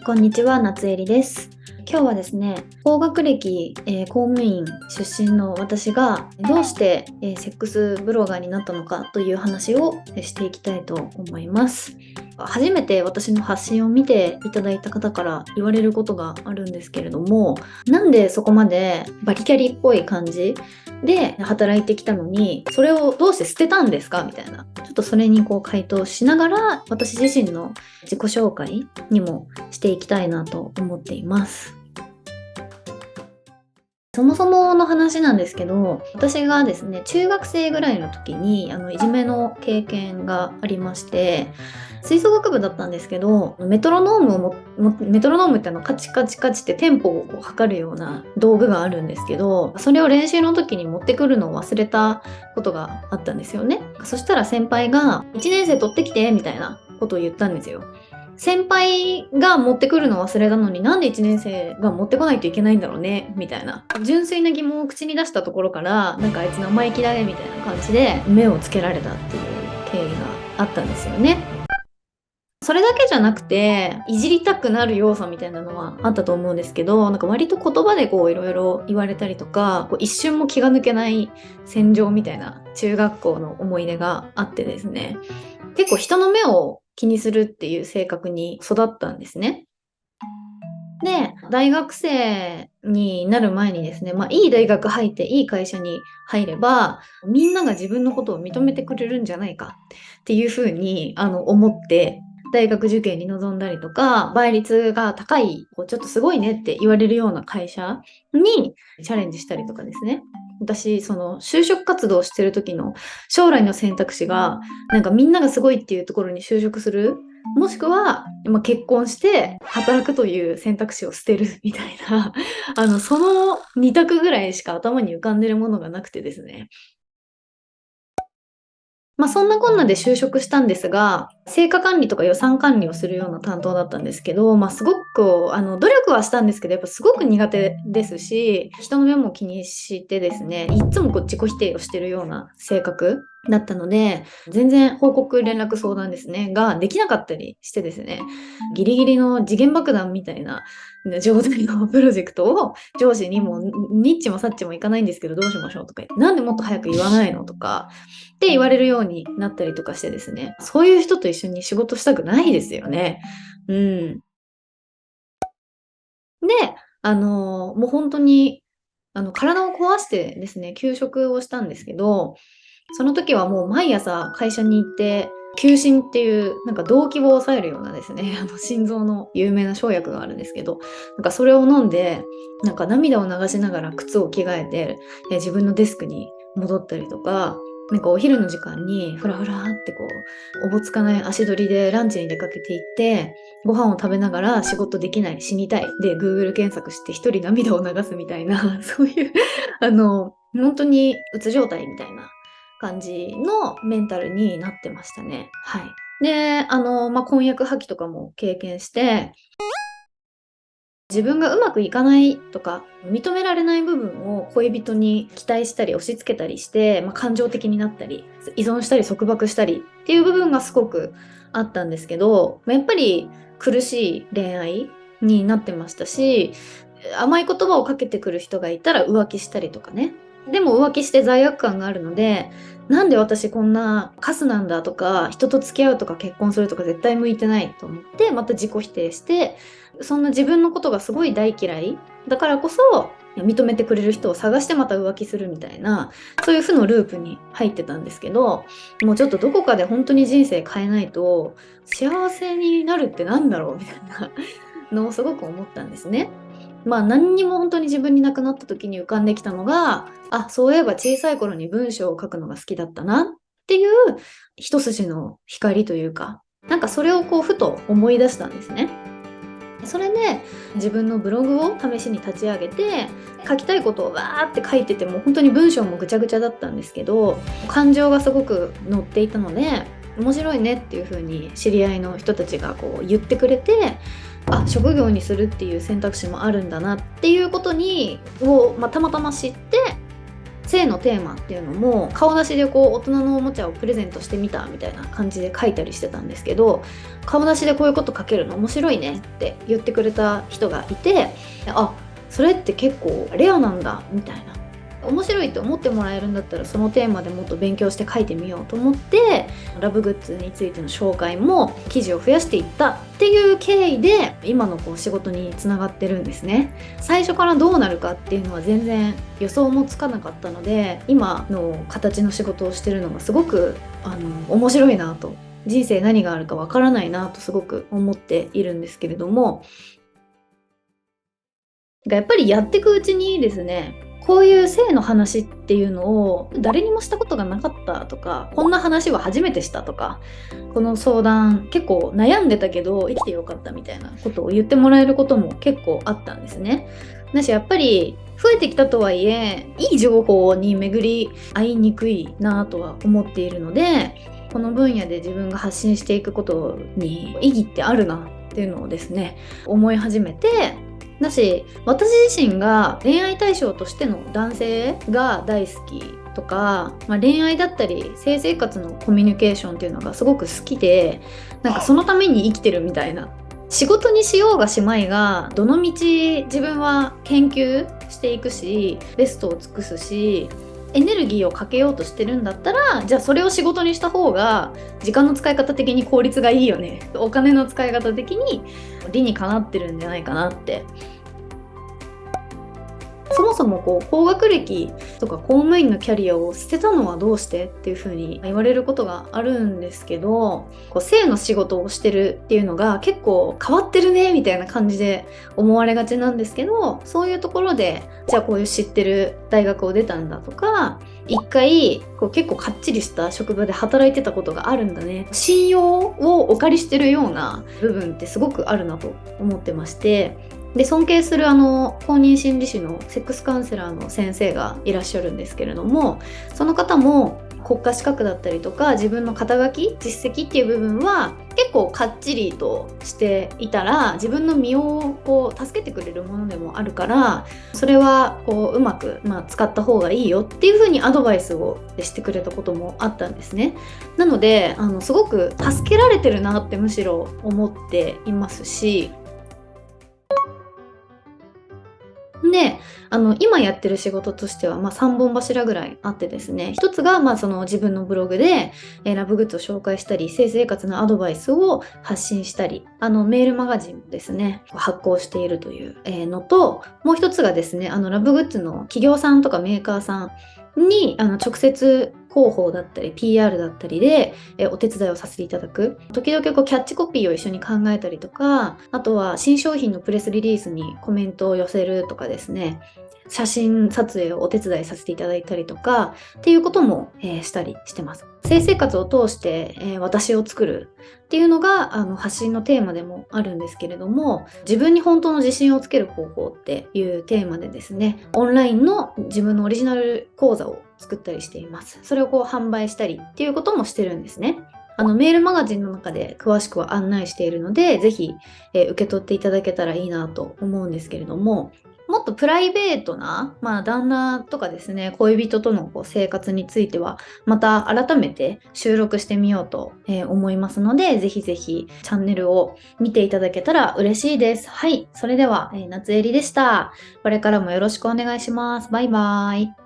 こんにちは、夏えりです。今日はですね、高学歴、公務員出身の私がどうして、セックスブロガーになったのかという話をしていきたいと思います。初めて私の発信を見ていただいた方から言われることがあるんですけれども、なんでそこまでバリキャリっぽい感じで働いてきたのに、それをどうして捨てたんですかみたいな、ちょっとそれに回答しながら、私自身の自己紹介にもしていきたいなと思っています。そもそもの話なんですけど、私がですね、中学生ぐらいの時にいじめの経験がありまして、吹奏楽部だったんですけど、メトロノームってカチカチカチってテンポを測るような道具があるんですけど、それを練習の時に持ってくるのを忘れたことがあったんですよね。そしたら先輩が1年生取ってきてみたいなことを言ったんですよ。先輩が持ってくるの忘れたのになんで1年生が持ってこないといけないんだろうねみたいな純粋な疑問を口に出したところから、なんかあいつ生意気だねみたいな感じで目をつけられたっていう経緯があったんですよね。それだけじゃなくていじりたくなる要素みたいなのはあったと思うんですけど、なんか割と言葉でいろいろ言われたりとか、一瞬も気が抜けない戦場みたいな中学校の思い出があってですね、結構人の目を気にするっていう性格に育ったんですね。で、大学生になる前にですね、いい大学入っていい会社に入れば、みんなが自分のことを認めてくれるんじゃないかっていうふうに思って、大学受験に臨んだりとか、倍率が高い、ちょっとすごいねって言われるような会社にチャレンジしたりとかですね。私、就職活動してる時の将来の選択肢が、なんかみんながすごいっていうところに就職する、もしくは、結婚して働くという選択肢を捨てるみたいな、その2択ぐらいしか頭に浮かんでるものがなくてですね。そんなこんなで就職したんですが、成果管理とか予算管理をするような担当だったんですけど、すごく努力はしたんですけど、やっぱすごく苦手ですし、人の目も気にしてですね、いつも自己否定をしてるような性格だったので、全然報告連絡相談ですねができなかったりしてですね、ギリギリの時限爆弾みたいな状態のプロジェクトを上司にもニッチもサッチもいかないんですけどどうしましょうとか言って、なんでもっと早く言わないのとかって言われるようになったりとかしてですね、そういう人と一緒に仕事したくないですよね。うん。で、もう本当に体を壊してですね、休職をしたんですけど、その時はもう毎朝会社に行って、休診っていうなんか動悸を抑えるようなですね、心臓の有名な生薬があるんですけど、なんかそれを飲んで、なんか涙を流しながら靴を着替えて、自分のデスクに戻ったりとか、なんかお昼の時間にフラフラっておぼつかない足取りでランチに出かけていって、ご飯を食べながら仕事できない、死にたいで Google 検索して一人涙を流すみたいな、そういう本当にうつ状態みたいな感じのメンタルになってましたね。はい。で、婚約破棄とかも経験して、自分がうまくいかないとか認められない部分を恋人に期待したり押し付けたりして、感情的になったり依存したり束縛したりっていう部分がすごくあったんですけど、やっぱり苦しい恋愛になってましたし、甘い言葉をかけてくる人がいたら浮気したりとかね。でも浮気して罪悪感があるので、なんで私こんなカスなんだとか、人と付き合うとか結婚するとか絶対向いてないと思って、また自己否定して、そんな自分のことがすごい大嫌いだからこそ、認めてくれる人を探してまた浮気するみたいな、そういう負のループに入ってたんですけど、もうちょっとどこかで本当に人生変えないと、幸せになるってなんだろうみたいなのをすごく思ったんですね。何にも本当に自分になくなった時に浮かんできたのが、そういえば小さい頃に文章を書くのが好きだったなっていう一筋の光というか、なんかそれをふと思い出したんですね。それで自分のブログを試しに立ち上げて、書きたいことをわーって書いてても本当に文章もぐちゃぐちゃだったんですけど、感情がすごく乗っていたので、面白いねっていう風に知り合いの人たちが言ってくれて、職業にするっていう選択肢もあるんだなっていうことたまたま知って、性のテーマっていうのも顔出しでこう大人のおもちゃをプレゼントしてみたみたいな感じで書いたりしてたんですけど、顔出しでこういうこと書けるの面白いねって言ってくれた人がいて、あ、それって結構レアなんだみたいな、面白いと思ってもらえるんだったらそのテーマでもっと勉強して書いてみようと思って、ラブグッズについての紹介も記事を増やしていったっていう経緯で今のこう仕事につながってるんですね。最初からどうなるかっていうのは全然予想もつかなかったので、今の形の仕事をしてるのがすごく面白いなと、人生何があるかわからないなとすごく思っているんですけれども、やっぱりやっていくうちにですね、こういう性の話っていうのを誰にもしたことがなかったとか、こんな話は初めてしたとか、この相談結構悩んでたけど生きてよかったみたいなことを言ってもらえることも結構あったんですね。だしやっぱり増えてきたとはいえ、いい情報に巡り合いにくいなとは思っているので、この分野で自分が発信していくことに意義ってあるなっていうのをですね、思い始めて、だし私自身が恋愛対象としての男性が大好きとか、恋愛だったり性生活のコミュニケーションっていうのがすごく好きで、なんかそのために生きてるみたいな、仕事にしようがしまいがどの道自分は研究していくしベストを尽くすし、エネルギーをかけようとしてるんだったら、じゃあそれを仕事にした方が時間の使い方的に効率がいいよね、お金の使い方的に理にかなってるんじゃないかなって。そもそもこう高学歴とか公務員のキャリアを捨てたのはどうしてっていう風に言われることがあるんですけど、こう性の仕事をしてるっていうのが結構変わってるねみたいな感じで思われがちなんですけど、そういうところでじゃあこういう知ってる大学を出たんだとか、一回こう結構かっちりした職場で働いてたことがあるんだね、信用をお借りしてるような部分ってすごくあるなと思ってまして、で尊敬する公認心理師のセックスカウンセラーの先生がいらっしゃるんですけれども、その方も国家資格だったりとか自分の肩書き実績っていう部分は結構かっちりとしていたら自分の身をこう助けてくれるものでもあるから、それはこううまく、使った方がいいよっていう風にアドバイスをしてくれたこともあったんですね。なのですごく助けられてるなってむしろ思っていますし、で、今やってる仕事としては、3本柱ぐらいあってですね、一つが、その自分のブログで、ラブグッズを紹介したり、性生活のアドバイスを発信したり、メールマガジンもですね、発行しているというのと、もう一つがですね、ラブグッズの企業さんとかメーカーさんに直接広報だったり PR だったりでお手伝いをさせていただく。時々こうキャッチコピーを一緒に考えたりとか、あとは新商品のプレスリリースにコメントを寄せるとかですね、写真撮影をお手伝いさせていただいたりとかっていうことも、したりしてます。性生活を通して、私を作るっていうのが発信のテーマでもあるんですけれども、自分に本当の自信をつける方法っていうテーマでですね、オンラインの自分のオリジナル講座を作ったりしています。それをこう販売したりっていうこともしてるんですね。メールマガジンの中で詳しくは案内しているので、ぜひ、受け取っていただけたらいいなと思うんですけれども、もっとプライベートな、旦那とかですね、恋人とのこう生活については、また改めて収録してみようと、思いますので、ぜひぜひチャンネルを見ていただけたら嬉しいです。はい、それでは、夏えりでした。これからもよろしくお願いします。バイバーイ。